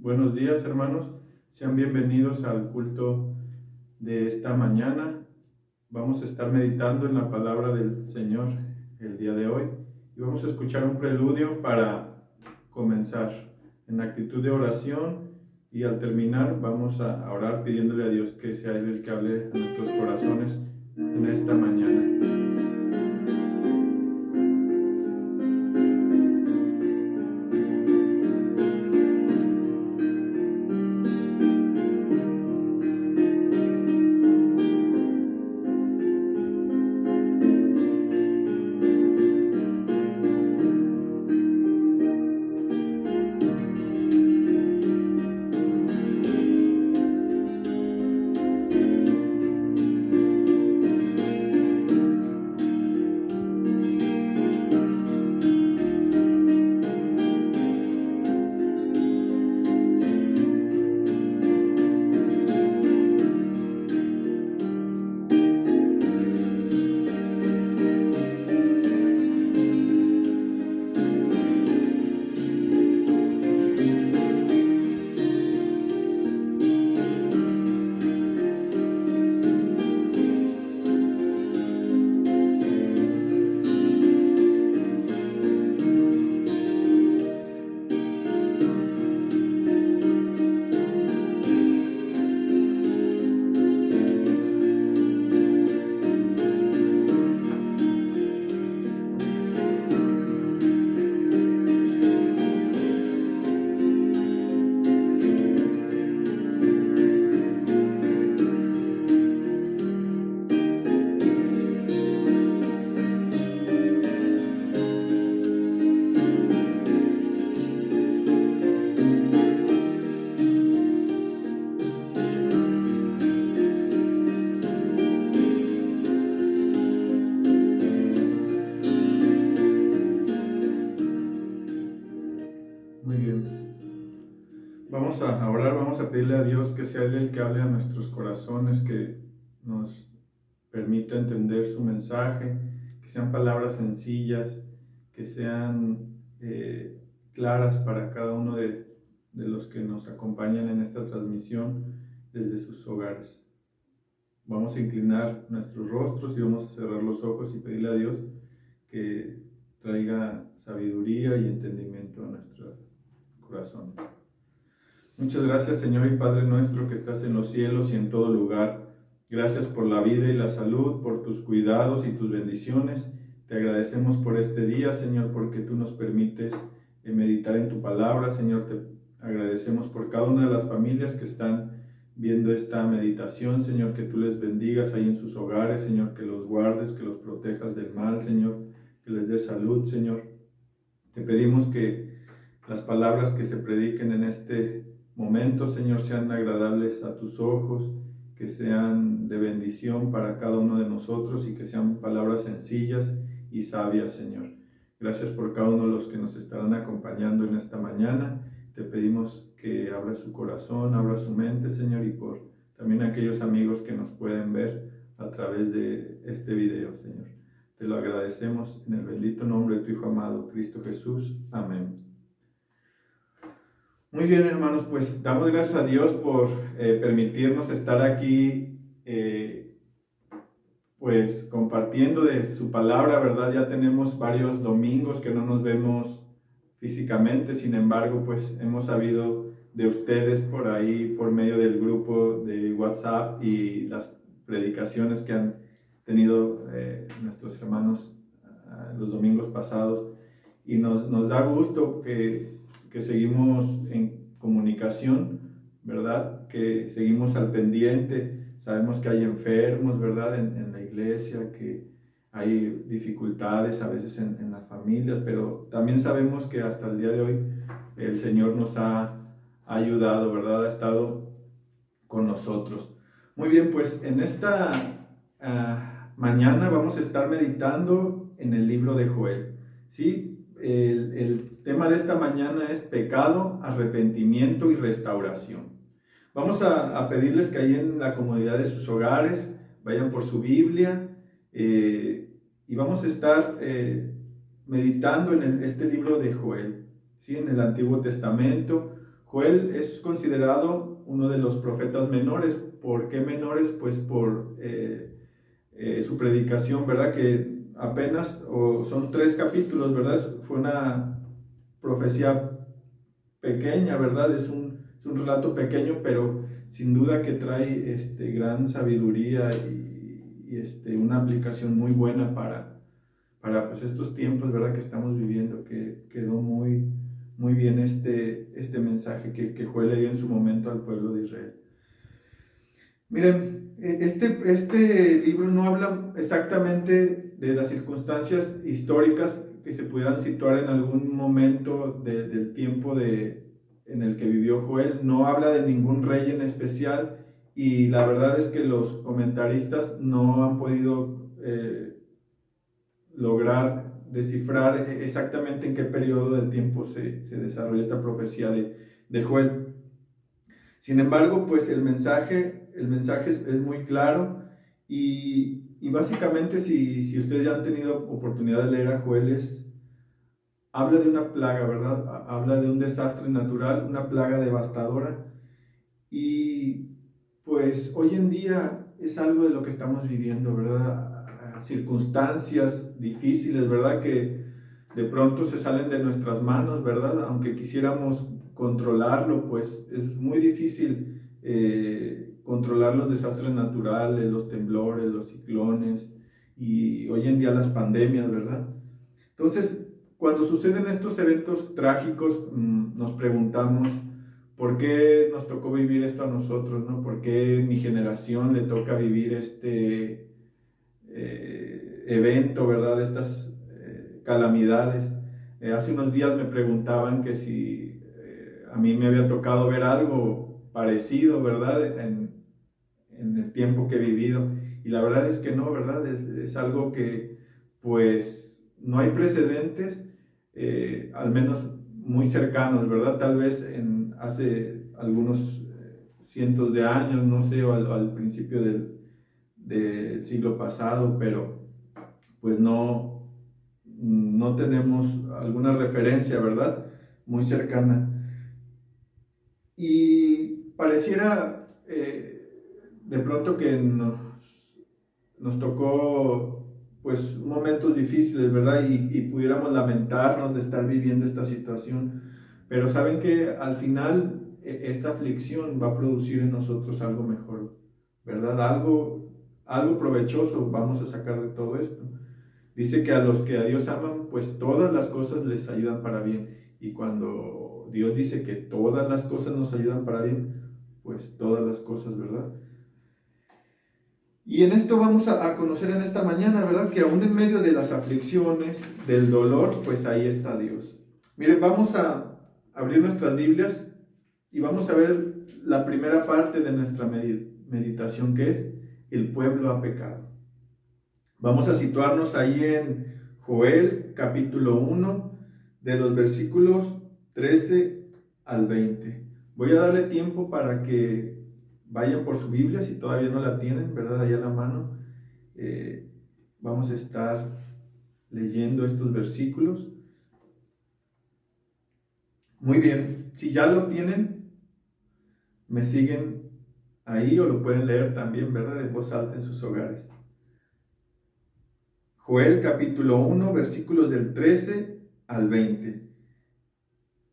Buenos días, hermanos. Sean bienvenidos al culto de esta mañana. Vamos a estar meditando en la palabra del Señor el día de hoy y vamos a escuchar un preludio para comenzar en actitud de oración, y al terminar vamos a orar pidiéndole a Dios que sea Él el que hable a nuestros corazones en esta mañana. Muy bien. Vamos a orar, vamos a pedirle a Dios que sea Él el que hable a nuestros corazones, que nos permita entender su mensaje, que sean palabras sencillas, que sean claras para cada uno de los que nos acompañan en esta transmisión desde sus hogares. Vamos a inclinar nuestros rostros y vamos a cerrar los ojos y pedirle a Dios que traiga sabiduría y entendimiento a nuestro corazón. Muchas gracias, Señor y Padre nuestro que estás en los cielos y en todo lugar. Gracias por la vida y la salud, por tus cuidados y tus bendiciones. Te agradecemos por este día, Señor, porque tú nos permites meditar en tu palabra. Señor, te agradecemos por cada una de las familias que están viendo esta meditación. Señor, que tú les bendigas ahí en sus hogares. Señor, que los guardes, que los protejas del mal. Señor, que les des salud. Señor, te pedimos que las palabras que se prediquen en este momento, Señor, sean agradables a tus ojos, que sean de bendición para cada uno de nosotros y que sean palabras sencillas y sabias, Señor. Gracias por cada uno de los que nos estarán acompañando en esta mañana. Te pedimos que abra su corazón, abra su mente, Señor, y por también aquellos amigos que nos pueden ver a través de este video, Señor. Te lo agradecemos en el bendito nombre de tu Hijo amado, Cristo Jesús. Amén. Muy bien, hermanos, pues damos gracias a Dios por permitirnos estar aquí, pues compartiendo de su palabra, ¿verdad? Ya tenemos varios domingos que no nos vemos físicamente, sin embargo, pues hemos sabido de ustedes por ahí, por medio del grupo de WhatsApp y las predicaciones que han tenido nuestros hermanos los domingos pasados, y nos da gusto que seguimos en comunicación, ¿verdad? Que seguimos al pendiente. Sabemos que hay enfermos, ¿verdad? En la iglesia, que hay dificultades a veces en las familias, pero también sabemos que hasta el día de hoy el Señor nos ha ayudado, ¿verdad? Ha estado con nosotros. Muy bien, pues en esta mañana vamos a estar meditando en el libro de Joel, ¿sí? El tema de esta mañana es pecado, arrepentimiento y restauración. Vamos a pedirles que ahí en la comodidad de sus hogares vayan por su Biblia y vamos a estar meditando en este libro de Joel, ¿sí? En el Antiguo Testamento. Joel es considerado uno de los profetas menores. ¿Por qué menores? Pues por su predicación, ¿verdad? Que apenas son 3 capítulos, ¿verdad? Fue una profecía pequeña, ¿verdad? Es un relato pequeño, pero sin duda que trae gran sabiduría y una aplicación muy buena para pues, estos tiempos, ¿verdad? Que estamos viviendo, que quedó muy, muy bien este mensaje que Joel le dio en su momento al pueblo de Israel. Miren, este libro no habla exactamente de las circunstancias históricas que se pudieran situar en algún momento del tiempo en el que vivió Joel. No habla de ningún rey en especial, y la verdad es que los comentaristas no han podido lograr descifrar exactamente en qué periodo del tiempo se desarrolla esta profecía de Joel. Sin embargo, pues el mensaje es muy claro, y básicamente si ustedes ya han tenido oportunidad de leer a Joel, habla de una plaga, ¿verdad? Habla de un desastre natural, una plaga devastadora, y pues hoy en día es algo de lo que estamos viviendo, ¿verdad? Circunstancias difíciles, ¿verdad? Que de pronto se salen de nuestras manos, ¿verdad? Aunque quisiéramos controlarlo, pues es muy difícil controlar los desastres naturales, los temblores, los ciclones, y hoy en día las pandemias, ¿verdad? Entonces, cuando suceden estos eventos trágicos, nos preguntamos, ¿por qué nos tocó vivir esto a nosotros, no? ¿Por qué mi generación le toca vivir este evento, ¿verdad? Estas calamidades. Hace unos días me preguntaban que si a mí me había tocado ver algo parecido, ¿verdad? En el tiempo que he vivido. Y la verdad es que no, ¿verdad? Es algo que pues no hay precedentes, al menos muy cercanos, ¿verdad? Tal vez hace algunos cientos de años, no sé, o al principio del siglo pasado, pero pues no tenemos alguna referencia, ¿verdad? Muy cercana. Y pareciera de pronto que nos tocó pues momentos difíciles, ¿verdad? Y pudiéramos lamentarnos de estar viviendo esta situación, pero saben que al final esta aflicción va a producir en nosotros algo mejor, ¿verdad? Algo provechoso vamos a sacar de todo esto. Dice que a los que a Dios aman, pues todas las cosas les ayudan para bien. Y cuando Dios dice que todas las cosas nos ayudan para bien, pues todas las cosas, ¿verdad? Y en esto vamos a conocer en esta mañana, ¿verdad? Que aún en medio de las aflicciones, del dolor, pues ahí está Dios. Miren, vamos a abrir nuestras Biblias y vamos a ver la primera parte de nuestra meditación, que es: el pueblo ha pecado. Vamos a situarnos ahí en Joel capítulo 1, de los versículos 13 al 20. Voy a darle tiempo para que vayan por su Biblia, si todavía no la tienen, ¿verdad? Ahí a la mano. Vamos a estar leyendo estos versículos. Muy bien, si ya lo tienen, me siguen ahí, o lo pueden leer también, ¿verdad? En voz alta en sus hogares. Joel capítulo 1, versículos del 13 al 20.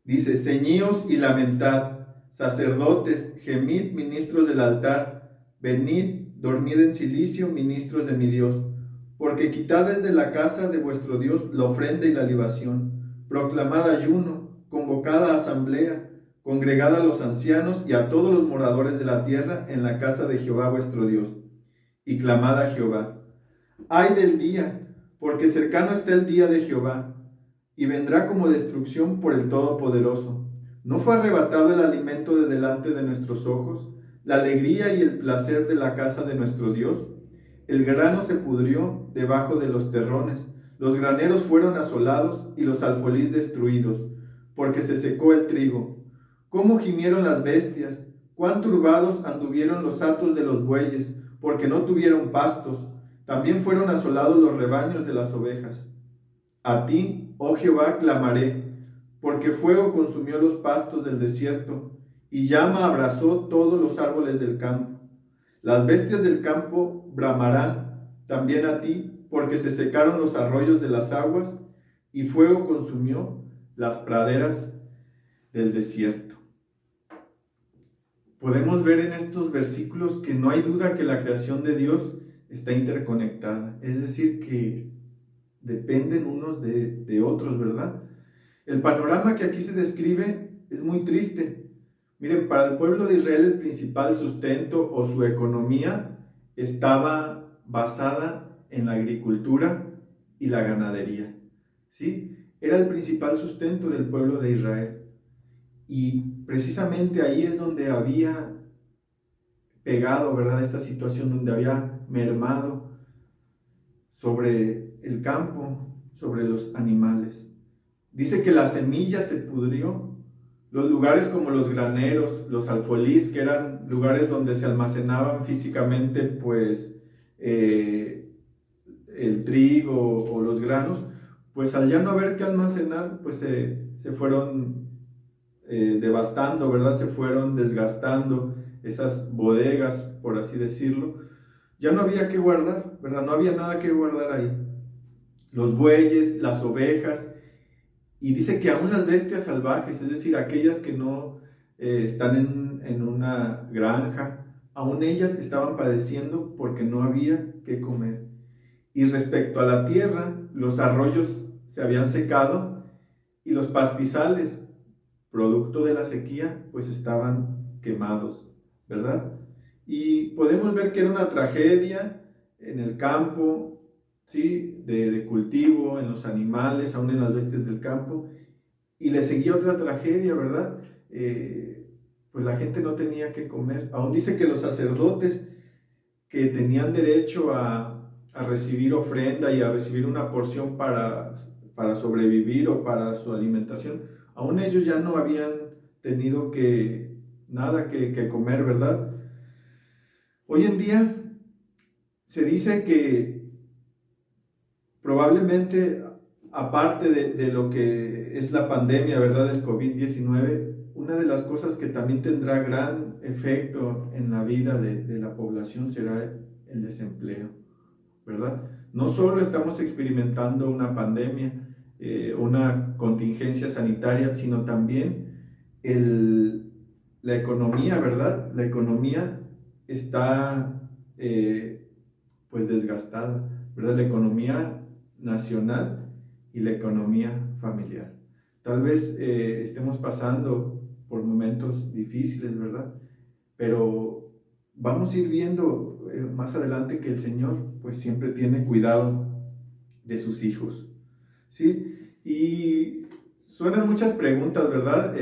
Dice: ceñíos y lamentad, sacerdotes, gemid, ministros del altar, venid, dormid en cilicio, ministros de mi Dios, porque quitad desde la casa de vuestro Dios la ofrenda y la libación, proclamad ayuno, convocad a asamblea, congregad a los ancianos y a todos los moradores de la tierra en la casa de Jehová vuestro Dios, y clamad a Jehová. Ay del día, porque cercano está el día de Jehová, y vendrá como destrucción por el Todopoderoso. ¿No fue arrebatado el alimento de delante de nuestros ojos, la alegría y el placer de la casa de nuestro Dios? El grano se pudrió debajo de los terrones, los graneros fueron asolados y los alfolís destruidos, porque se secó el trigo. ¿Cómo gimieron las bestias? ¿Cuán turbados anduvieron los hatos de los bueyes, porque no tuvieron pastos? También fueron asolados los rebaños de las ovejas. A ti, oh Jehová, clamaré, porque fuego consumió los pastos del desierto, y llama abrazó todos los árboles del campo. Las bestias del campo bramarán también a ti, porque se secaron los arroyos de las aguas, y fuego consumió las praderas del desierto. Podemos ver en estos versículos que no hay duda que la creación de Dios está interconectada, es decir, que dependen unos de otros, ¿verdad? El panorama que aquí se describe es muy triste. Miren, para el pueblo de Israel el principal sustento o su economía estaba basada en la agricultura y la ganadería, ¿sí? Era el principal sustento del pueblo de Israel. Y precisamente ahí es donde había pegado, ¿verdad? Esta situación donde había mermado sobre el campo, sobre los animales. Dice que la semilla se pudrió. Los lugares como los graneros, los alfolís, que eran lugares donde se almacenaban físicamente, pues, el trigo o los granos, pues al ya no haber que almacenar, pues se fueron devastando, ¿verdad? Se fueron desgastando esas bodegas, por así decirlo. Ya no había que guardar, ¿verdad? No había nada que guardar ahí. Los bueyes, las ovejas, y dice que aún las bestias salvajes, es decir, aquellas que no están en una granja, aún ellas estaban padeciendo porque no había que comer. Y respecto a la tierra, los arroyos se habían secado y los pastizales, producto de la sequía, pues estaban quemados, ¿verdad? Y podemos ver que era una tragedia en el campo, ¿sí? De cultivo, en los animales, aún en las bestias del campo. Y le seguía otra tragedia, ¿verdad? Pues la gente no tenía que comer. Aún dice que los sacerdotes que tenían derecho a recibir ofrenda y a recibir una porción para sobrevivir o para su alimentación, aún ellos ya no habían tenido nada que comer, ¿verdad? Hoy en día se dice que probablemente, aparte de lo que es la pandemia, ¿verdad?, del COVID-19, una de las cosas que también tendrá gran efecto en la vida de la población será el desempleo, ¿verdad? No solo estamos experimentando una pandemia, una contingencia sanitaria, sino también la economía, ¿verdad? La economía está pues desgastada, ¿verdad? La economía nacional y la economía familiar. Tal vez estemos pasando por momentos difíciles, ¿verdad? Pero vamos a ir viendo más adelante que el Señor pues siempre tiene cuidado de sus hijos, ¿sí? Y suenan muchas preguntas, ¿verdad?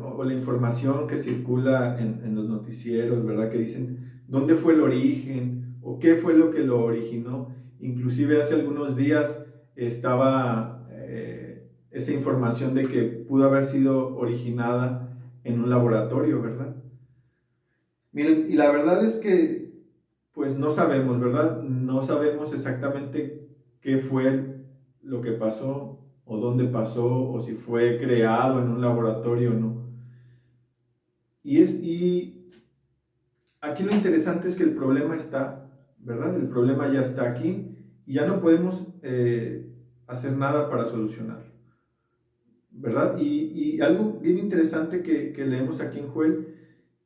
O la información que circula en los noticieros, ¿verdad? Que dicen, ¿dónde fue el origen? ¿O qué fue lo que lo originó? Inclusive hace algunos días estaba esa información de que pudo haber sido originada en un laboratorio, ¿verdad? Miren, y la verdad es que pues no sabemos, ¿verdad? No sabemos exactamente qué fue lo que pasó o dónde pasó o si fue creado en un laboratorio o no. Y aquí lo interesante es que el problema está, ¿verdad? El problema ya está aquí y ya no podemos hacer nada para solucionarlo, ¿verdad? Y algo bien interesante que leemos aquí en Joel,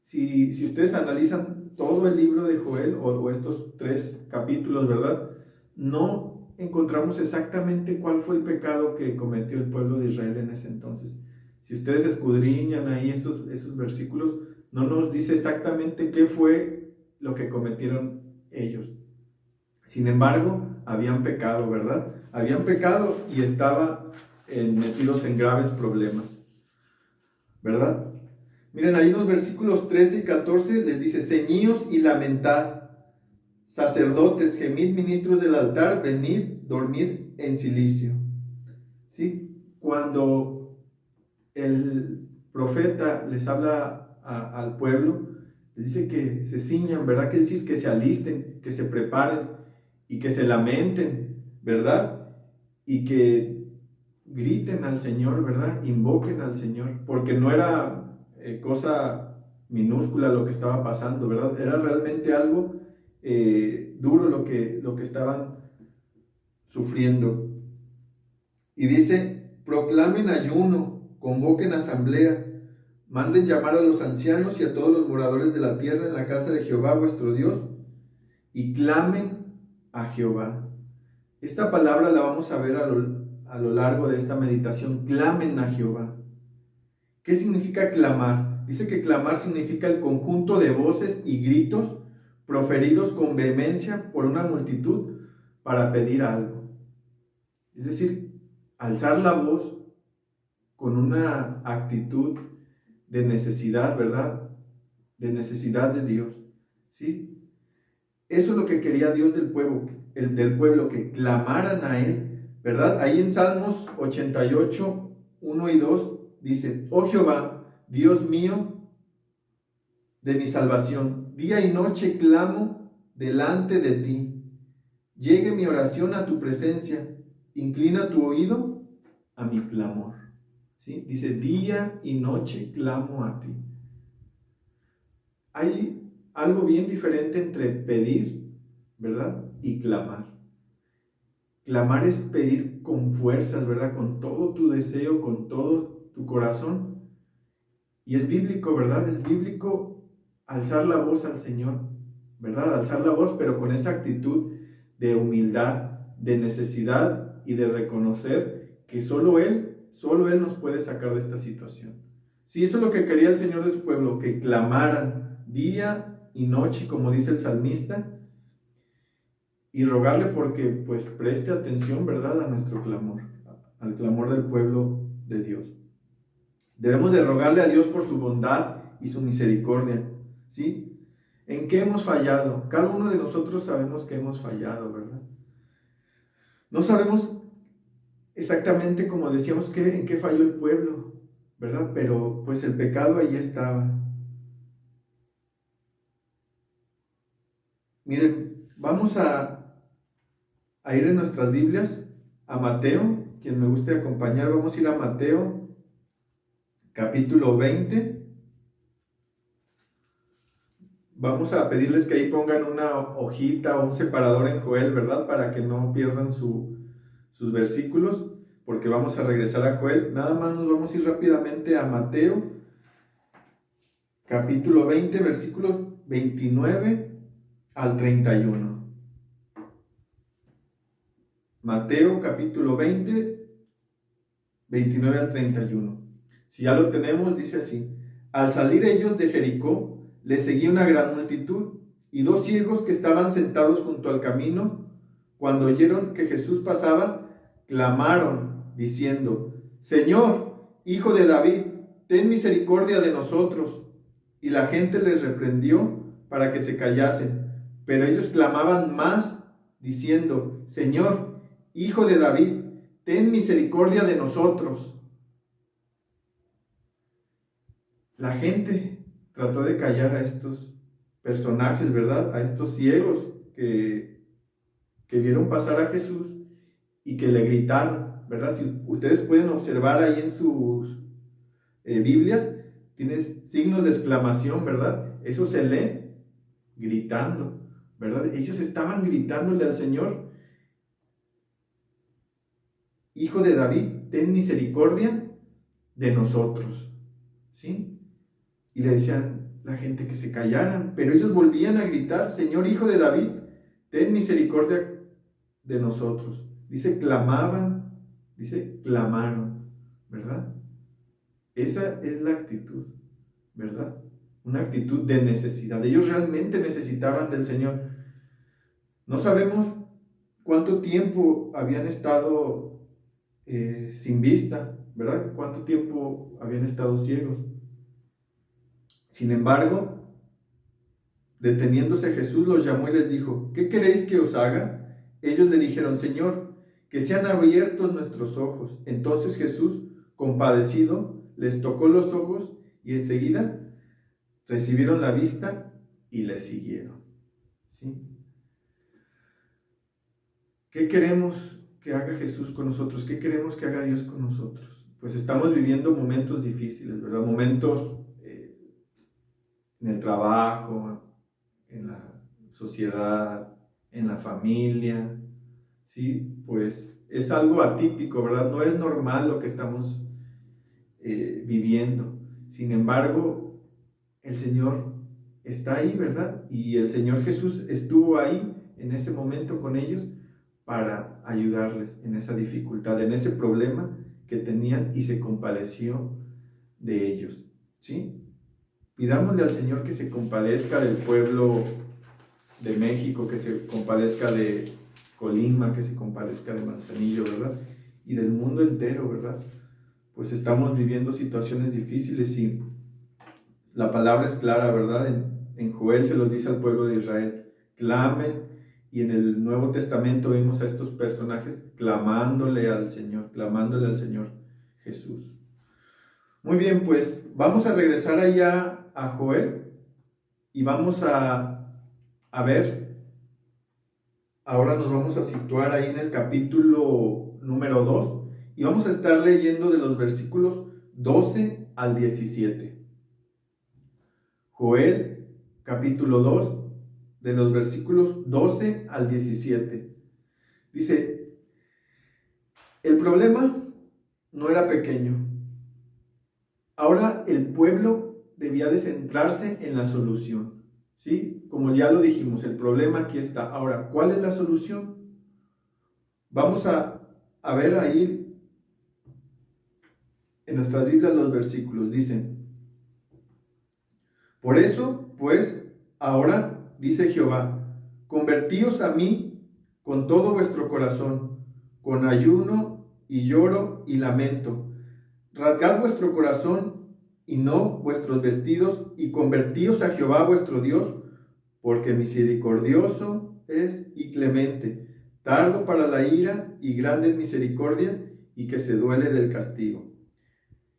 si ustedes analizan todo el libro de Joel o estos 3 capítulos, ¿verdad? No encontramos exactamente cuál fue el pecado que cometió el pueblo de Israel en ese entonces. Si ustedes escudriñan ahí esos versículos, no nos dice exactamente qué fue lo que cometieron ellos. Sin embargo, habían pecado, ¿verdad? Habían pecado y estaban metidos en graves problemas, ¿verdad? Miren, ahí en los versículos 13 y 14 les dice, ceñíos y lamentad, sacerdotes, gemid, ministros del altar, venid, dormid en silicio. ¿Sí? Cuando el profeta les habla al pueblo, les dice que se ciñan, ¿verdad? Que decir que se alisten, que se preparen y que se lamenten, ¿verdad? Y que griten al Señor, ¿verdad? Invoquen al Señor, porque no era cosa minúscula lo que estaba pasando, ¿verdad? Era realmente algo duro lo que estaban sufriendo. Y dice, proclamen ayuno, convoquen asamblea, manden llamar a los ancianos y a todos los moradores de la tierra en la casa de Jehová vuestro Dios, y clamen a Jehová. Esta palabra la vamos a ver a lo largo de esta meditación. Clamen a Jehová. ¿Qué significa clamar? Dice que clamar significa el conjunto de voces y gritos proferidos con vehemencia por una multitud para pedir algo. Es decir, alzar la voz con una actitud de necesidad, ¿verdad? De necesidad de Dios, ¿sí? Eso es lo que quería Dios del pueblo, que clamaran a Él, ¿verdad? Ahí en Salmos 88, 1 y 2 dice, oh Jehová, Dios mío, de mi salvación, día y noche clamo delante de ti. Llegue mi oración a tu presencia, inclina tu oído a mi clamor. ¿Sí? Dice, día y noche clamo a ti. Hay algo bien diferente entre pedir, ¿verdad? Y clamar. Clamar es pedir con fuerzas, ¿verdad? Con todo tu deseo, con todo tu corazón. Y es bíblico, ¿verdad? Es bíblico alzar la voz al Señor, ¿verdad? Alzar la voz, pero con esa actitud de humildad, de necesidad y de reconocer que solo Él nos puede sacar de esta situación. Sí, eso es lo que quería el Señor de su pueblo, que clamaran día y noche, como dice el salmista, y rogarle porque pues preste atención, ¿verdad?, a nuestro clamor, al clamor del pueblo de Dios. Debemos de rogarle a Dios por su bondad y su misericordia, ¿sí? ¿En qué hemos fallado? Cada uno de nosotros sabemos que hemos fallado, ¿verdad? No sabemos exactamente, como decíamos, en qué falló el pueblo, ¿verdad? Pero pues el pecado ahí estaba. Miren, vamos a ir en nuestras Biblias a Mateo. Quien me guste acompañar, vamos a ir a Mateo, capítulo 20. Vamos a pedirles que ahí pongan una hojita o un separador en Joel, ¿verdad? Para que no pierdan sus versículos, porque vamos a regresar a Joel. Nada más nos vamos a ir rápidamente a Mateo, capítulo 20, versículos 29 al 31. Mateo, capítulo 20, 29 al 31. Si ya lo tenemos, dice así: al salir ellos de Jericó, les seguía una gran multitud, y dos ciegos que estaban sentados junto al camino, cuando oyeron que Jesús pasaba, clamaron, diciendo: Señor, Hijo de David, ten misericordia de nosotros. Y la gente les reprendió para que se callasen, pero ellos clamaban más, diciendo: Señor, Hijo de David, ten misericordia de nosotros. La gente trató de callar a estos personajes, ¿verdad? A estos ciegos que vieron pasar a Jesús y que le gritaron, ¿verdad? Si ustedes pueden observar ahí en sus Biblias, tiene signos de exclamación, ¿verdad? Eso se lee gritando, ¿verdad? Ellos estaban gritándole al Señor: Hijo de David, ten misericordia de nosotros, ¿sí? Y le decían la gente que se callaran, pero ellos volvían a gritar: Señor, Hijo de David, ten misericordia de nosotros. Dice clamaban, dice clamaron, ¿verdad? Esa es la actitud, ¿verdad? Una actitud de necesidad. Ellos realmente necesitaban del Señor. No sabemos cuánto tiempo habían estado sin vista, ¿verdad? Cuánto tiempo habían estado ciegos. Sin embargo, deteniéndose Jesús los llamó y les dijo: ¿qué queréis que os haga? Ellos le dijeron: Señor, que sean abiertos nuestros ojos. Entonces Jesús, compadecido, les tocó los ojos y enseguida recibieron la vista y le siguieron. ¿Sí? ¿Qué queremos que haga Jesús con nosotros? ¿Qué queremos que haga Dios con nosotros? Pues estamos viviendo momentos difíciles, ¿verdad? Momentos en el trabajo, en la sociedad, en la familia, ¿sí? Pues es algo atípico, ¿verdad? No es normal lo que estamos viviendo. Sin embargo, el Señor está ahí, ¿verdad? Y el Señor Jesús estuvo ahí en ese momento con ellos para ayudarles en esa dificultad, en ese problema que tenían, y se compadeció de ellos, ¿sí? Pidámosle al Señor que se compadezca del pueblo de México, que se compadezca de Colima, que se compadezca de Manzanillo, ¿verdad? Y del mundo entero, ¿verdad? Pues estamos viviendo situaciones difíciles y la palabra es clara, ¿verdad? En Joel se los dice al pueblo de Israel: clamen. Y en el Nuevo Testamento vemos a estos personajes clamándole al Señor Jesús. Muy bien, pues vamos a regresar allá a Joel y vamos a ver, ahora nos vamos a situar ahí en el capítulo número 2 y vamos a estar leyendo de los versículos 12 al 17. Joel, capítulo 2, de los versículos 12 al 17. Dice: el problema no era pequeño. Ahora el pueblo debía de centrarse en la solución, ¿sí? Como ya lo dijimos, el problema aquí está. Ahora, ¿cuál es la solución? Vamos a ver ahí en nuestras Biblias los versículos. Dicen: por eso, pues, ahora dice Jehová, convertíos a mí con todo vuestro corazón, con ayuno y lloro y lamento. Rasgad vuestro corazón y no vuestros vestidos, y convertíos a Jehová vuestro Dios, porque misericordioso es y clemente, tardo para la ira y grande en misericordia, y que se duele del castigo.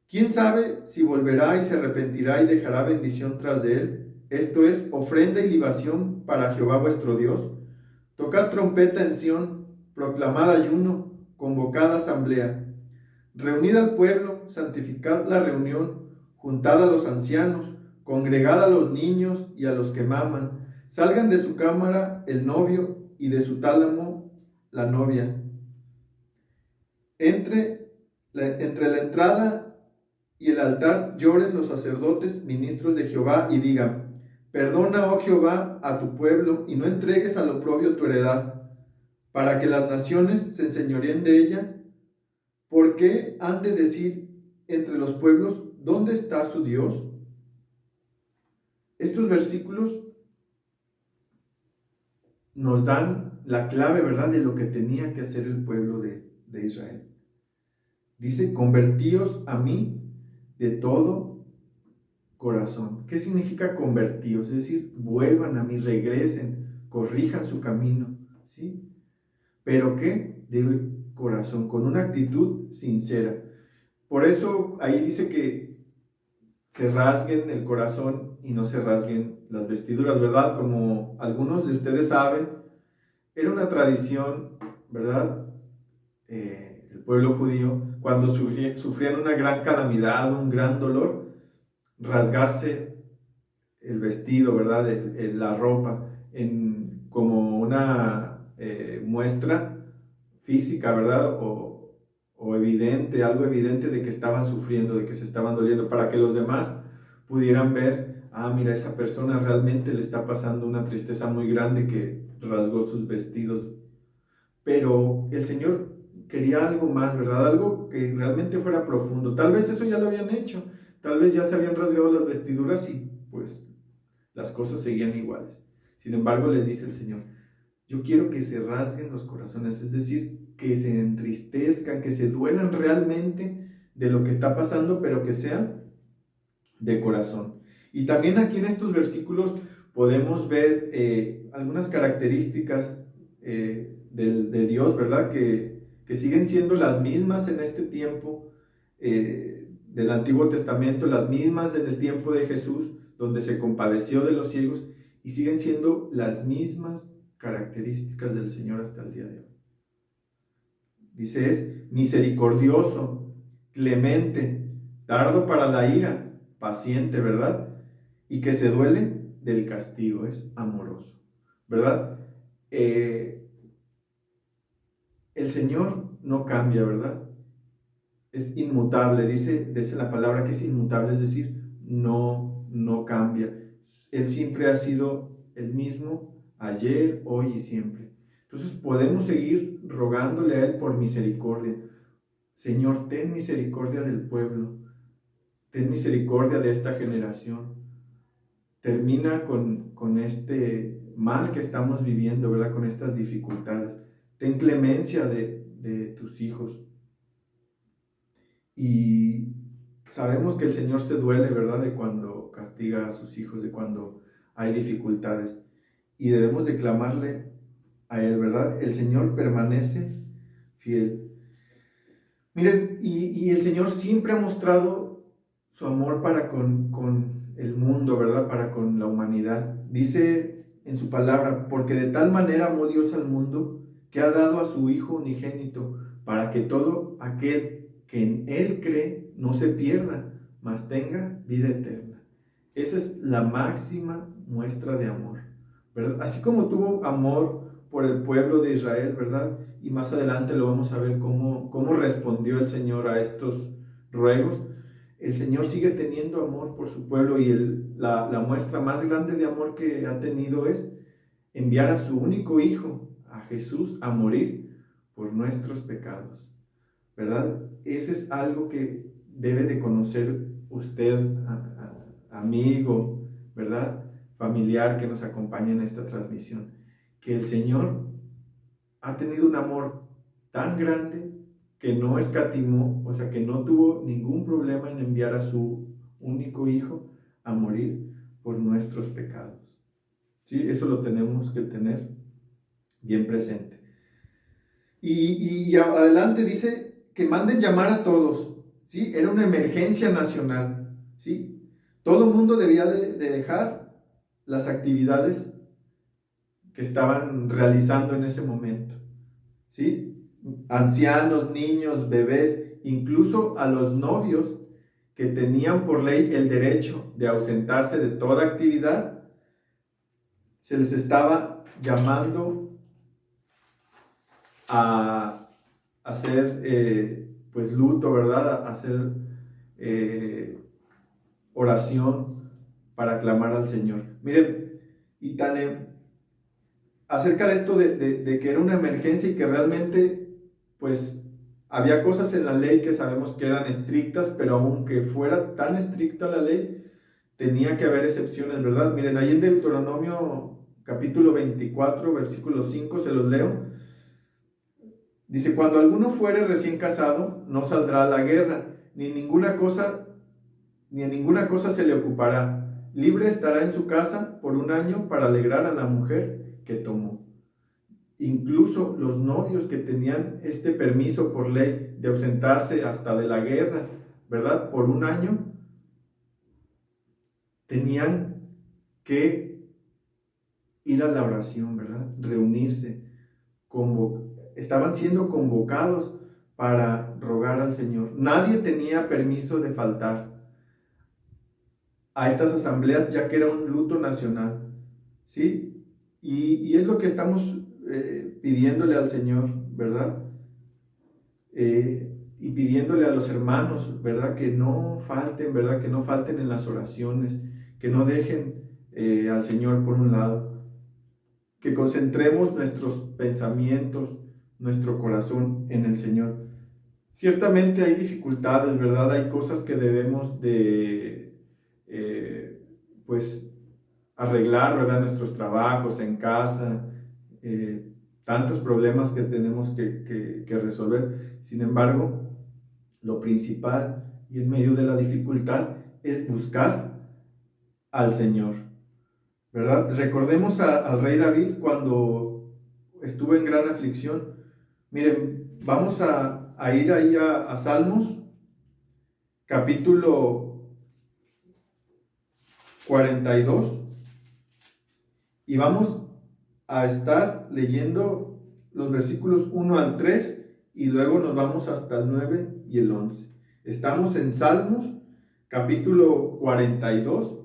¿Quién sabe si volverá y se arrepentirá y dejará bendición tras de él? Esto es ofrenda y libación para Jehová vuestro Dios. Tocad trompeta en Sión, proclamad ayuno, convocad asamblea. Reunid al pueblo, santificad la reunión, juntad a los ancianos, congregad a los niños y a los que maman. Salgan de su cámara el novio y de su tálamo la novia. Entre la entrada y el altar lloren los sacerdotes, ministros de Jehová, y digan: perdona, oh Jehová, a tu pueblo, y no entregues al oprobio tu heredad, para que las naciones se enseñoreen de ella. ¿Por qué han de decir entre los pueblos: ¿dónde está su Dios? Estos versículos nos dan la clave, ¿verdad?, de lo que tenía que hacer el pueblo de Israel. Dice: convertíos a mí de todo corazón. ¿Qué significa convertíos? Es decir, vuelvan a mí, regresen, corrijan su camino, ¿sí? ¿Pero qué? De corazón, con una actitud sincera. Por eso ahí dice que se rasguen el corazón y no se rasguen las vestiduras, ¿verdad? Como algunos de ustedes saben, era una tradición, ¿verdad? El pueblo judío, cuando sufrían una gran calamidad, un gran dolor, rasgarse el vestido, ¿verdad? La ropa, como una muestra física, ¿verdad? O evidente, algo evidente de que estaban sufriendo, de que se estaban doliendo, para que los demás pudieran ver: ah, mira, esa persona realmente le está pasando una tristeza muy grande que rasgó sus vestidos. Pero el Señor quería algo más, ¿verdad? Algo que realmente fuera profundo. Tal vez eso ya lo habían hecho, tal vez ya se habían rasgado las vestiduras y pues las cosas seguían iguales. Sin embargo, le dice el Señor: yo quiero que se rasguen los corazones, es decir, que se entristezcan, que se duelan realmente de lo que está pasando, pero que sea de corazón. Y también aquí en estos versículos podemos ver algunas características de Dios, ¿verdad? Que siguen siendo las mismas en este tiempo del Antiguo Testamento, las mismas en el tiempo de Jesús, donde se compadeció de los ciegos, y siguen siendo las mismas características del Señor hasta el día de hoy. Dice, es misericordioso, clemente, tardo para la ira, paciente, ¿verdad? Y que se duele del castigo, es amoroso, ¿verdad? El Señor no cambia, ¿verdad? Es inmutable, dice la palabra que es inmutable, es decir, no cambia. Él siempre ha sido el mismo, ayer, hoy y siempre. Entonces podemos seguir rogándole a Él por misericordia. Señor, ten misericordia del pueblo, ten misericordia de esta generación. Termina con este mal que estamos viviendo, ¿verdad? Con estas dificultades. Ten clemencia de tus hijos. Y sabemos que el Señor se duele, ¿verdad? De cuando castiga a sus hijos, de cuando hay dificultades. Y debemos de clamarle a Él, ¿verdad? El Señor permanece fiel. Miren, y el Señor siempre ha mostrado su amor para con el mundo, ¿verdad? Para con la humanidad. Dice en su palabra, porque de tal manera amó Dios al mundo, que ha dado a su Hijo unigénito, para que todo aquel que en Él cree no se pierda, mas tenga vida eterna. Esa es la máxima muestra de amor, ¿verdad? Así como tuvo amor por el pueblo de Israel, ¿verdad? Y más adelante lo vamos a ver cómo respondió el Señor a estos ruegos. El Señor sigue teniendo amor por su pueblo y la muestra más grande de amor que ha tenido es enviar a su único Hijo, a Jesús, a morir por nuestros pecados, ¿verdad? Ese es algo que debe de conocer usted, amigo, ¿verdad? Familiar que nos acompaña en esta transmisión, que el Señor ha tenido un amor tan grande que no escatimó, o sea, que no tuvo ningún problema en enviar a su único Hijo a morir por nuestros pecados. ¿Sí? Eso lo tenemos que tener bien presente. Y adelante dice que manden llamar a todos, ¿sí? Era una emergencia nacional, ¿sí? Todo el mundo debía de dejar las actividades que estaban realizando en ese momento, ¿sí? Ancianos, niños, bebés, incluso a los novios que tenían por ley el derecho de ausentarse de toda actividad, se les estaba llamando a hacer pues luto, ¿verdad? A hacer oración para clamar al Señor. Miren, y tan acerca de esto de que era una emergencia y que realmente pues había cosas en la ley que sabemos que eran estrictas, pero aunque fuera tan estricta la ley, tenía que haber excepciones, ¿verdad? Miren, ahí en Deuteronomio capítulo 24, versículo 5, se los leo. Dice, cuando alguno fuere recién casado, no saldrá a la guerra, ni en ninguna cosa se le ocupará. Libre estará en su casa por 1 año para alegrar a la mujer que tomó. Incluso los novios que tenían este permiso por ley de ausentarse hasta de la guerra, ¿verdad? Por 1 año, tenían que ir a la oración, ¿verdad? Reunirse, estaban siendo convocados para rogar al Señor. Nadie tenía permiso de faltar a estas asambleas, ya que era un luto nacional, ¿sí? Y es lo que estamos pidiéndole al Señor, ¿verdad? Y pidiéndole a los hermanos, ¿verdad? Que no falten, ¿verdad? Que no falten en las oraciones, que no dejen al Señor por un lado, que concentremos nuestros pensamientos, nuestro corazón en el Señor. Ciertamente hay dificultades, ¿verdad? Hay cosas que debemos de pues arreglar, ¿verdad? Nuestros trabajos en casa, tantos problemas que tenemos que resolver. Sin embargo, lo principal y en medio de la dificultad es buscar al Señor, ¿verdad? Recordemos al rey David cuando estuvo en gran aflicción. Miren, vamos a ir ahí a Salmos, capítulo 42, y vamos a estar leyendo los versículos 1 al 3 y luego nos vamos hasta el 9 y el 11. Estamos en Salmos, capítulo 42,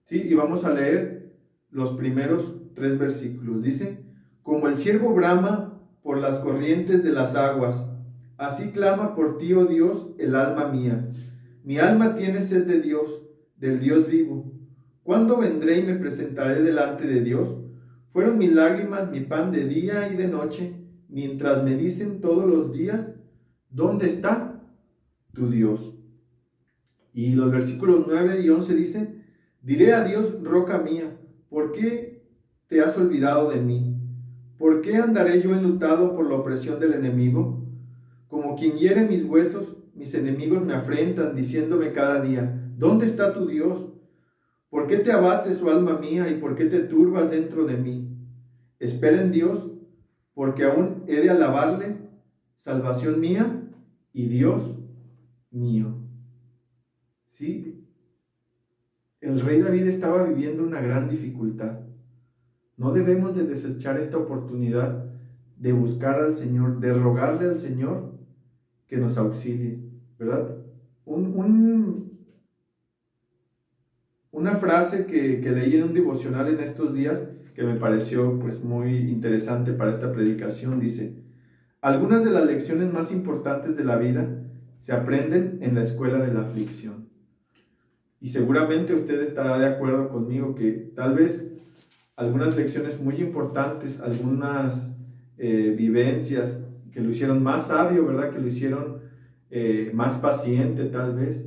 ¿sí? Y vamos a leer los primeros 3 versículos. Dice: como el ciervo brama por las corrientes de las aguas, así clama por ti, oh Dios, el alma mía. Mi alma tiene sed de Dios, del Dios vivo. ¿Cuándo vendré y me presentaré delante de Dios? Fueron mis lágrimas mi pan de día y de noche, mientras me dicen todos los días: ¿dónde está tu Dios? Y los versículos 9 y 11 dicen: diré a Dios, roca mía, ¿por qué te has olvidado de mí? ¿Por qué andaré yo enlutado por la opresión del enemigo? Como quien hiere mis huesos, mis enemigos me afrentan, diciéndome cada día: ¿dónde está tu Dios? ¿Por qué te abates, oh alma mía, y por qué te turbas dentro de mí? Espera en Dios, porque aún he de alabarle, salvación mía y Dios mío. ¿Sí? El rey David estaba viviendo una gran dificultad. No debemos de desechar esta oportunidad de buscar al Señor, de rogarle al Señor que nos auxilie, ¿verdad? Una frase que leí en un devocional en estos días que me pareció pues muy interesante para esta predicación, dice: algunas de las lecciones más importantes de la vida se aprenden en la escuela de la aflicción. Y seguramente usted estará de acuerdo conmigo que tal vez algunas lecciones muy importantes, algunas vivencias que lo hicieron más sabio, ¿verdad? Que lo hicieron más paciente tal vez,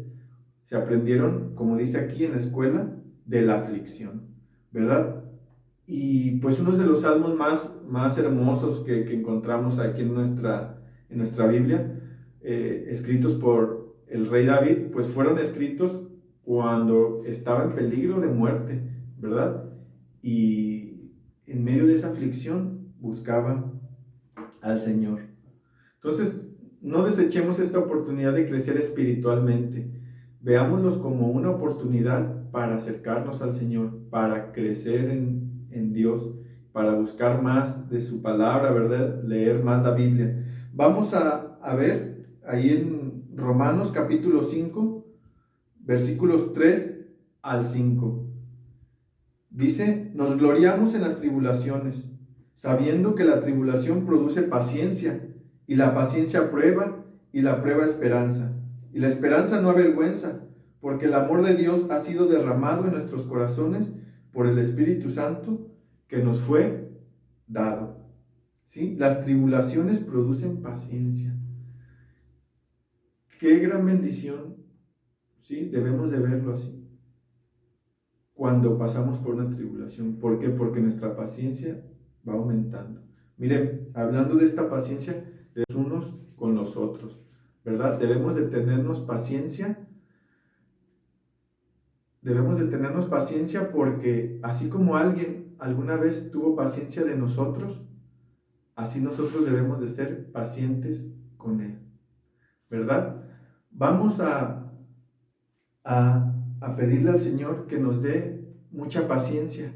se aprendieron, como dice aquí, en la escuela de la aflicción, ¿verdad? Y pues uno de los salmos más hermosos que encontramos aquí en nuestra Biblia, escritos por el rey David, pues fueron escritos cuando estaba en peligro de muerte, ¿verdad? Y en medio de esa aflicción buscaba al Señor. Entonces, no desechemos esta oportunidad de crecer espiritualmente. Veámoslos como una oportunidad para acercarnos al Señor, para crecer en Dios, para buscar más de su palabra, ¿verdad? Leer más la Biblia. Vamos a ver ahí en Romanos capítulo 5, versículos 3 al 5. Dice: nos gloriamos en las tribulaciones, sabiendo que la tribulación produce paciencia, y la paciencia prueba, y la prueba esperanza. Y la esperanza no avergüenza, porque el amor de Dios ha sido derramado en nuestros corazones por el Espíritu Santo que nos fue dado. ¿Sí? Las tribulaciones producen paciencia. Qué gran bendición, ¿sí? Debemos de verlo así. Cuando pasamos por una tribulación. ¿Por qué? Porque nuestra paciencia va aumentando. Miren, hablando de esta paciencia de los unos con los otros, ¿verdad? Debemos de tenernos paciencia porque así como alguien alguna vez tuvo paciencia de nosotros, así nosotros debemos de ser pacientes con él, ¿verdad? Vamos a pedirle al Señor que nos dé mucha paciencia,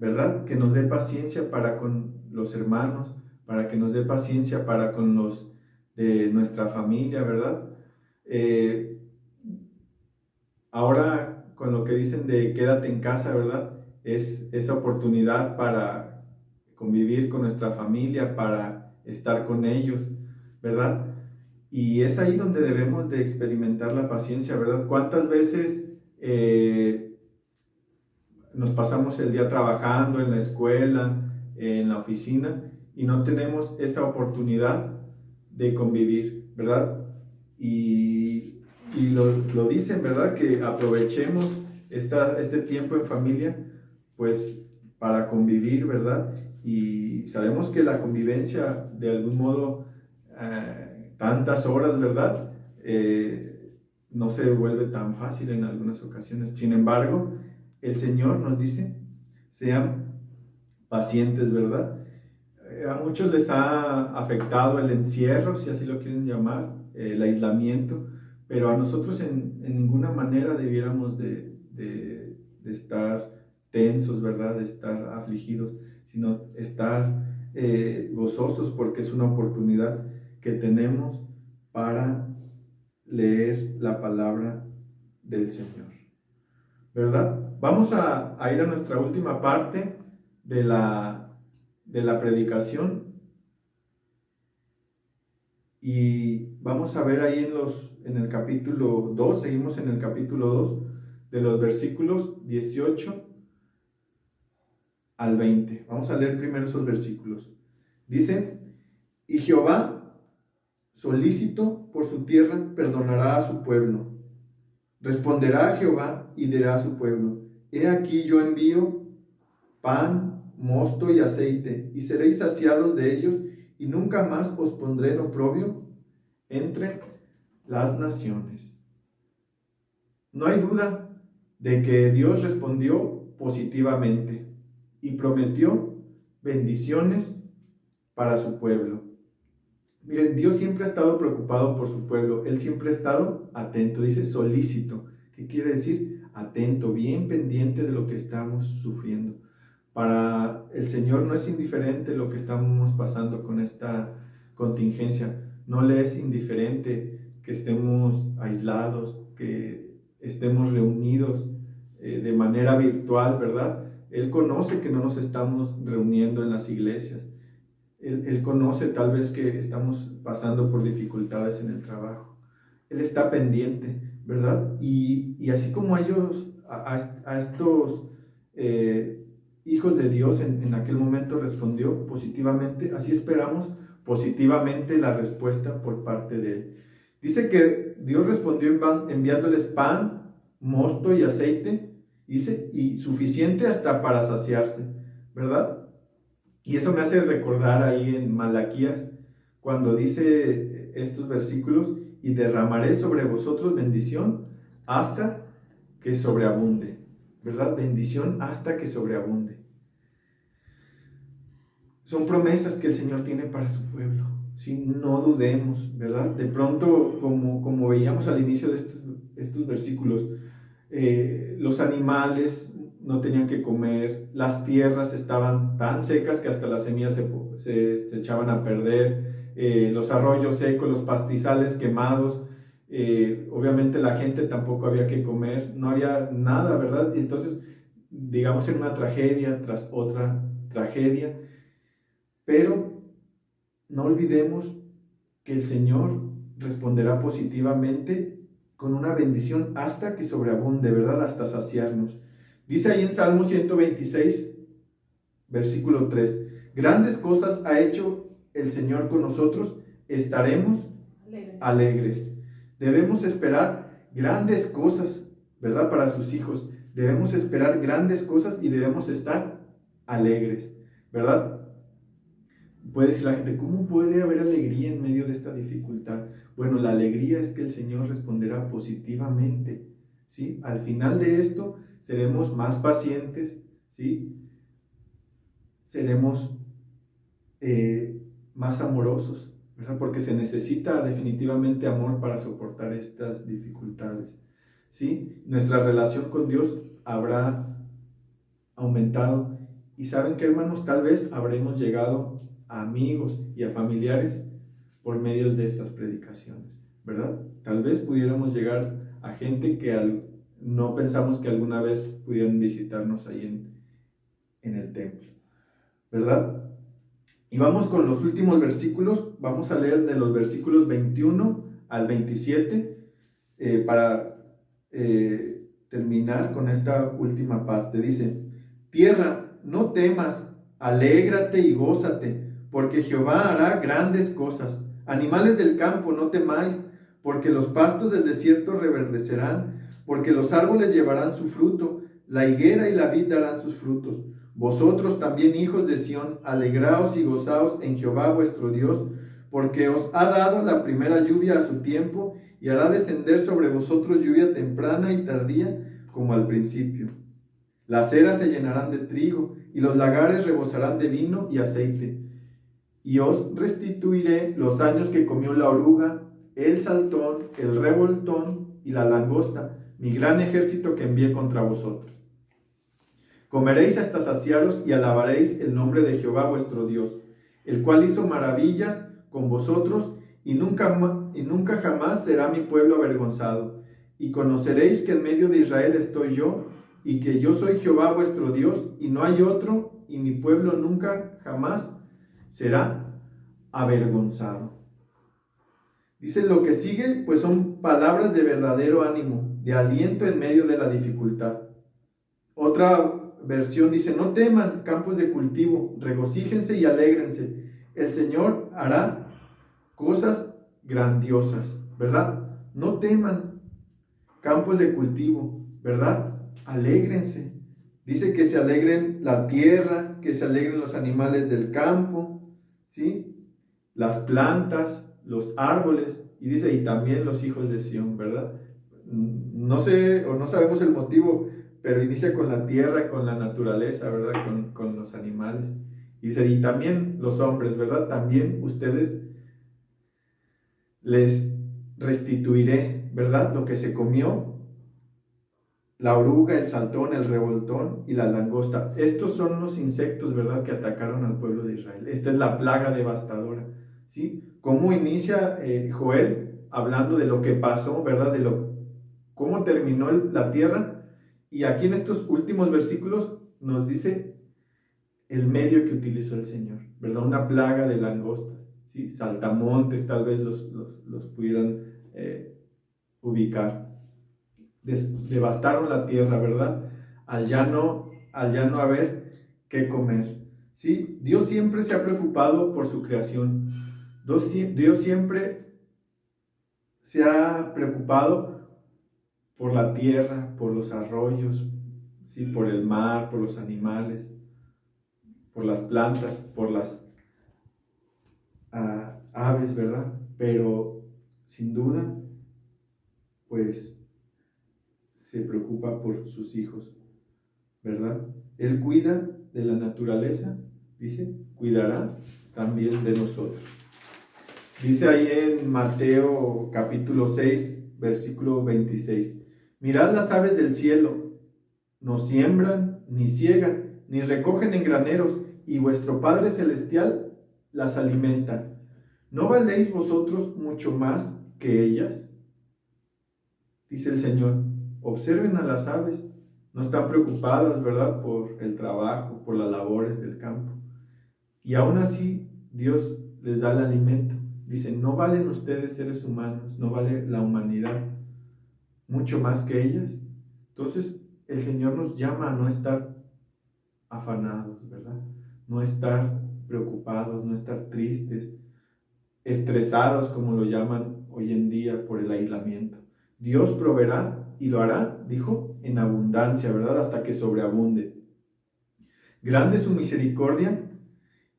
¿verdad? Que nos dé paciencia para con los hermanos, para que nos dé paciencia para con los de nuestra familia, ¿verdad? Ahora con lo que dicen de quédate en casa, ¿verdad? Es esa oportunidad para convivir con nuestra familia, para estar con ellos, ¿verdad? Y es ahí donde debemos de experimentar la paciencia, ¿verdad? ¿Cuántas veces nos pasamos el día trabajando en la escuela, en la oficina, y no tenemos esa oportunidad de convivir, ¿verdad? Y lo dicen, ¿verdad? Que aprovechemos este tiempo en familia, pues para convivir, ¿verdad? Y sabemos que la convivencia, de algún modo, tantas horas, ¿verdad? No se vuelve tan fácil en algunas ocasiones. Sin embargo, el Señor nos dice: sean pacientes, ¿verdad? A muchos les ha afectado el encierro, si así lo quieren llamar, el aislamiento, pero a nosotros en ninguna manera debiéramos de estar tensos, ¿verdad? De estar afligidos, sino estar gozosos porque es una oportunidad que tenemos para leer la palabra del Señor, ¿verdad? Vamos a ir a nuestra última parte de la predicación y vamos a ver ahí en el capítulo 2, seguimos en el capítulo 2, de los versículos 18 al 20. Vamos a leer primero esos versículos. Dice: y Jehová, solícito por su tierra, perdonará a su pueblo. Responderá a Jehová y dirá a su pueblo: he aquí yo envío pan, mosto y aceite, y seréis saciados de ellos, y nunca más os pondré en oprobio entre las naciones. No hay duda de que Dios respondió positivamente y prometió bendiciones para su pueblo. Miren, Dios siempre ha estado preocupado por su pueblo. Él siempre ha estado atento. Dice solícito. ¿Qué quiere decir? Atento, bien pendiente de lo que estamos sufriendo. Para el Señor no es indiferente lo que estamos pasando con esta contingencia. No le es indiferente que estemos aislados, que estemos reunidos de manera virtual, ¿verdad? Él conoce que no nos estamos reuniendo en las iglesias. Él conoce tal vez que estamos pasando por dificultades en el trabajo. Él está pendiente, ¿verdad? Y así como ellos, a estos hijos de Dios en aquel momento respondió positivamente, así esperamos positivamente la respuesta por parte de Él. Dice que Dios respondió enviándoles pan, mosto y aceite, dice, y suficiente hasta para saciarse, ¿verdad? Y eso me hace recordar ahí en Malaquías, cuando dice estos versículos: y derramaré sobre vosotros bendición hasta que sobreabunde, ¿verdad? Bendición hasta que sobreabunde. Son promesas que el Señor tiene para su pueblo, ¿sí? No dudemos, ¿verdad? De pronto, como veíamos al inicio de estos versículos, los animales no tenían que comer, las tierras estaban tan secas que hasta las semillas se echaban a perder, los arroyos secos, los pastizales quemados, obviamente la gente tampoco había que comer, no había nada, ¿verdad? Y entonces, digamos, en una tragedia tras otra tragedia, pero no olvidemos que el Señor responderá positivamente con una bendición hasta que sobreabunde, ¿verdad? Hasta saciarnos. Dice ahí en Salmo 126, versículo 3, grandes cosas ha hecho el Señor con nosotros, estaremos alegres. Debemos esperar grandes cosas, ¿verdad? Para sus hijos. Debemos esperar grandes cosas y debemos estar alegres, ¿verdad? Puede decir la gente: ¿cómo puede haber alegría en medio de esta dificultad? Bueno, la alegría es que el Señor responderá positivamente, ¿sí? Al final de esto seremos más pacientes, ¿sí? Seremos más amorosos, ¿verdad? Porque se necesita definitivamente amor para soportar estas dificultades, ¿sí? Nuestra relación con Dios habrá aumentado. Y ¿saben qué, hermanos? Tal vez habremos llegado a amigos y a familiares por medio de estas predicaciones, ¿verdad? Tal vez pudiéramos llegar a gente que no pensamos que alguna vez pudieran visitarnos ahí en el templo, ¿verdad? Y vamos con los últimos versículos. Vamos a leer de los versículos 21 al 27 para terminar con esta última parte. Dice: tierra, no temas, alégrate y gózate, porque Jehová hará grandes cosas. Animales del campo, no temáis, porque los pastos del desierto reverdecerán, porque los árboles llevarán su fruto, la higuera y la vid darán sus frutos. Vosotros también, hijos de Sión, alegraos y gozaos en Jehová vuestro Dios, porque os ha dado la primera lluvia a su tiempo, y hará descender sobre vosotros lluvia temprana y tardía, como al principio. Las eras se llenarán de trigo, y los lagares rebosarán de vino y aceite. Y os restituiré los años que comió la oruga, el saltón, el revoltón y la langosta, mi gran ejército que envié contra vosotros. Comeréis hasta saciaros y alabaréis el nombre de Jehová vuestro Dios, el cual hizo maravillas con vosotros y nunca jamás será mi pueblo avergonzado. Y conoceréis que en medio de Israel estoy yo, y que yo soy Jehová vuestro Dios, y no hay otro, y mi pueblo nunca jamás será avergonzado. Dice lo que sigue, pues son palabras de verdadero ánimo, de aliento en medio de la dificultad. Otra versión dice, no teman, campos de cultivo, regocíjense y alégrense. El Señor hará cosas grandiosas, ¿verdad? No teman, campos de cultivo, ¿verdad? Alégrense. Dice que se alegren la tierra, que se alegren los animales del campo, ¿sí? Las plantas, los árboles, y dice, y también los hijos de Sión, ¿verdad? No sé, o no sabemos el motivo, pero inicia con la tierra, con la naturaleza, ¿verdad? Con los animales. Y dice, y también los hombres, ¿verdad? También ustedes les restituiré, ¿verdad? Lo que se comió la oruga, el saltón, el revoltón y la langosta. Estos son los insectos, ¿verdad?, que atacaron al pueblo de Israel. Esta es la plaga devastadora, ¿sí? ¿Cómo inicia Joel hablando de lo que pasó, ¿verdad?, cómo terminó la tierra? Y aquí en estos últimos versículos nos dice el medio que utilizó el Señor, ¿verdad? Una plaga de langostas, ¿sí? Saltamontes tal vez los pudieran ubicar. Devastaron la tierra, ¿verdad? Al ya no haber qué comer, ¿sí? Dios siempre se ha preocupado por su creación. Dios siempre se ha preocupado por la tierra, por los arroyos, ¿sí? Por el mar, por los animales, por las plantas, por las aves, ¿verdad? Pero sin duda, pues se preocupa por sus hijos, ¿verdad? Él cuida de la naturaleza, dice, cuidará también de nosotros. Dice ahí en Mateo capítulo 6, versículo 26, mirad las aves del cielo, no siembran, ni ciegan, ni recogen en graneros, y vuestro Padre Celestial las alimenta. ¿No valéis vosotros mucho más que ellas? Dice el Señor. Observen a las aves, no están preocupadas, ¿verdad?, por el trabajo, por las labores del campo. Y aún así, Dios les da el alimento. Dice, ¿no valen ustedes, seres humanos, no vale la humanidad mucho más que ellas? Entonces, el Señor nos llama a no estar afanados, ¿verdad? No estar preocupados, no estar tristes, estresados, como lo llaman hoy en día por el aislamiento. Dios proveerá y lo hará, dijo, en abundancia, ¿verdad? Hasta que sobreabunde. Grande es su misericordia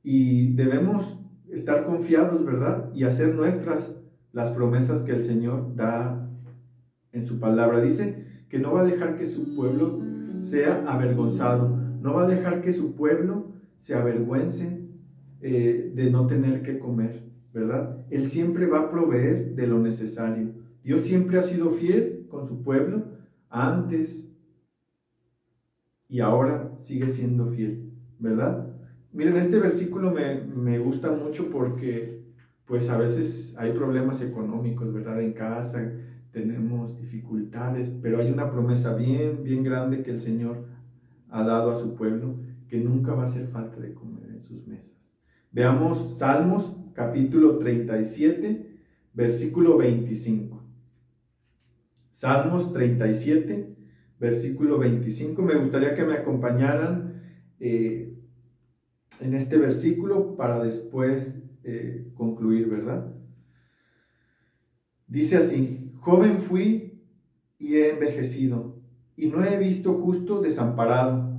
y debemos estar confiados, ¿verdad? Y hacer nuestras las promesas que el Señor da en su palabra. Dice que no va a dejar que su pueblo sea avergonzado, no va a dejar que su pueblo se avergüence de no tener que comer, ¿verdad? Él siempre va a proveer de lo necesario. Dios siempre ha sido fiel con su pueblo, antes y ahora sigue siendo fiel, ¿verdad? Miren, este versículo me gusta mucho porque pues a veces hay problemas económicos, ¿verdad? En casa tenemos dificultades, pero hay una promesa bien, bien grande que el Señor ha dado a su pueblo, que nunca va a hacer falta de comer en sus mesas. Veamos Salmos capítulo 37, versículo 25. Salmos 37, versículo 25. Me gustaría que me acompañaran en este versículo para después concluir, ¿verdad? Dice así, joven fui y he envejecido, y no he visto justo desamparado,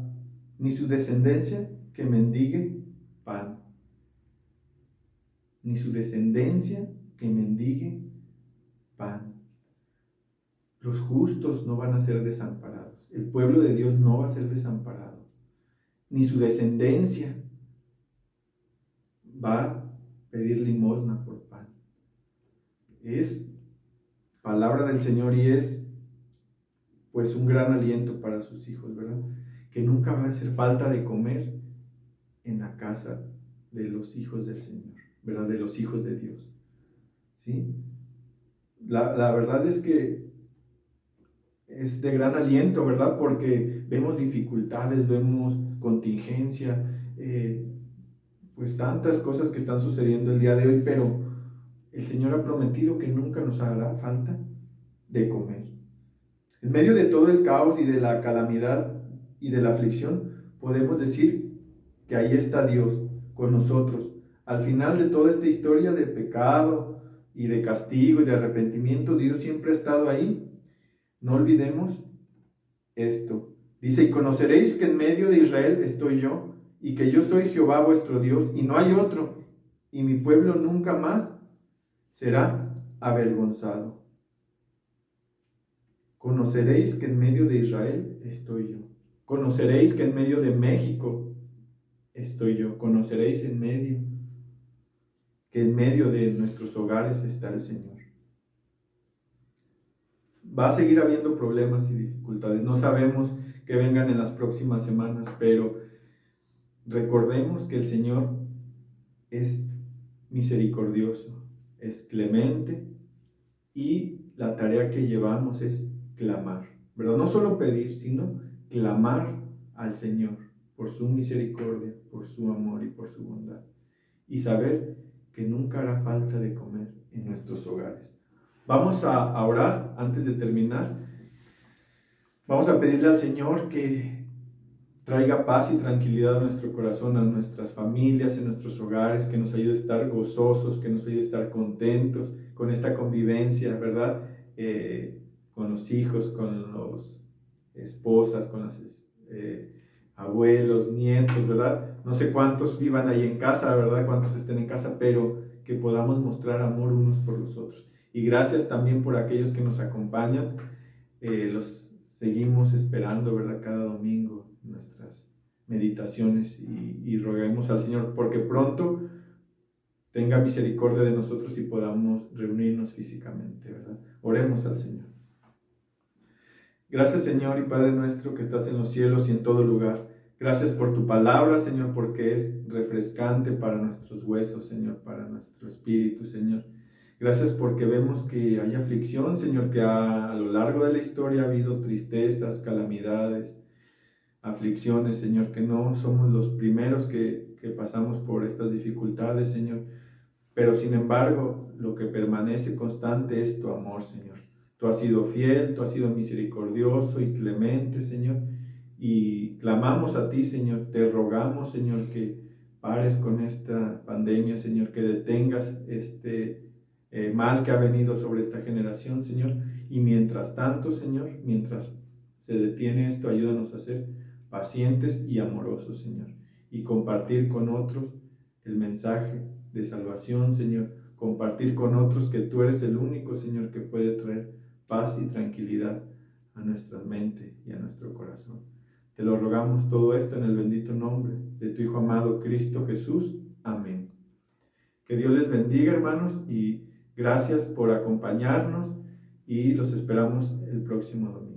ni su descendencia que mendigue pan. Ni su descendencia que mendigue pan. Los justos no van a ser desamparados. El pueblo de Dios no va a ser desamparado. Ni su descendencia va a pedir limosna por pan. Es palabra del Señor y es pues un gran aliento para sus hijos, ¿verdad? Que nunca va a hacer falta de comer en la casa de los hijos del Señor, ¿verdad? De los hijos de Dios. ¿sí? La verdad es que es de gran aliento, ¿verdad? Porque vemos dificultades, vemos contingencia, pues tantas cosas que están sucediendo el día de hoy, pero el Señor ha prometido que nunca nos hará falta de comer. En medio de todo el caos y de la calamidad y de la aflicción, podemos decir que ahí está Dios con nosotros. Al final de toda esta historia de pecado y de castigo y de arrepentimiento, Dios siempre ha estado ahí. No olvidemos esto. Dice, y conoceréis que en medio de Israel estoy yo, y que yo soy Jehová vuestro Dios, y no hay otro, y mi pueblo nunca más será avergonzado. Conoceréis que en medio de Israel estoy yo. Conoceréis que en medio de México estoy yo. Conoceréis que en medio de nuestros hogares está el Señor. Va a seguir habiendo problemas y dificultades. No sabemos que vengan en las próximas semanas, pero recordemos que el Señor es misericordioso, es clemente, y la tarea que llevamos es clamar, ¿verdad? No solo pedir, sino clamar al Señor por su misericordia, por su amor y por su bondad. Y saber que nunca hará falta de comer en nuestros hogares. Vamos a orar antes de terminar. Vamos a pedirle al Señor que traiga paz y tranquilidad a nuestro corazón, a nuestras familias, en nuestros hogares, que nos ayude a estar gozosos, que nos ayude a estar contentos con esta convivencia, ¿verdad? Con los hijos, con las esposas, con los abuelos, nietos, ¿verdad? No sé cuántos vivan ahí en casa, ¿verdad? Cuántos estén en casa, pero que podamos mostrar amor unos por los otros. Y gracias también por aquellos que nos acompañan. Los seguimos esperando, ¿verdad? Cada domingo nuestras meditaciones y roguemos al Señor porque pronto tenga misericordia de nosotros y podamos reunirnos físicamente, ¿verdad? Oremos al Señor. Gracias, Señor y Padre nuestro que estás en los cielos y en todo lugar. Gracias por tu palabra, Señor, porque es refrescante para nuestros huesos, Señor, para nuestro espíritu, Señor. Gracias porque vemos que hay aflicción, Señor, que a lo largo de la historia ha habido tristezas, calamidades, aflicciones, Señor, que no somos los primeros que pasamos por estas dificultades, Señor. Pero sin embargo, lo que permanece constante es tu amor, Señor. Tú has sido fiel, tú has sido misericordioso y clemente, Señor. Y clamamos a ti, Señor, te rogamos, Señor, que pares con esta pandemia, Señor, que detengas este mal que ha venido sobre esta generación, Señor. Y mientras tanto, Señor, mientras se detiene esto, ayúdanos a ser pacientes y amorosos, Señor. Y compartir con otros el mensaje de salvación, Señor. Compartir con otros que tú eres el único, Señor, que puede traer paz y tranquilidad a nuestra mente y a nuestro corazón. Te lo rogamos todo esto en el bendito nombre de tu Hijo amado Cristo Jesús. Amén. Que Dios les bendiga, hermanos, y gracias por acompañarnos y los esperamos el próximo domingo.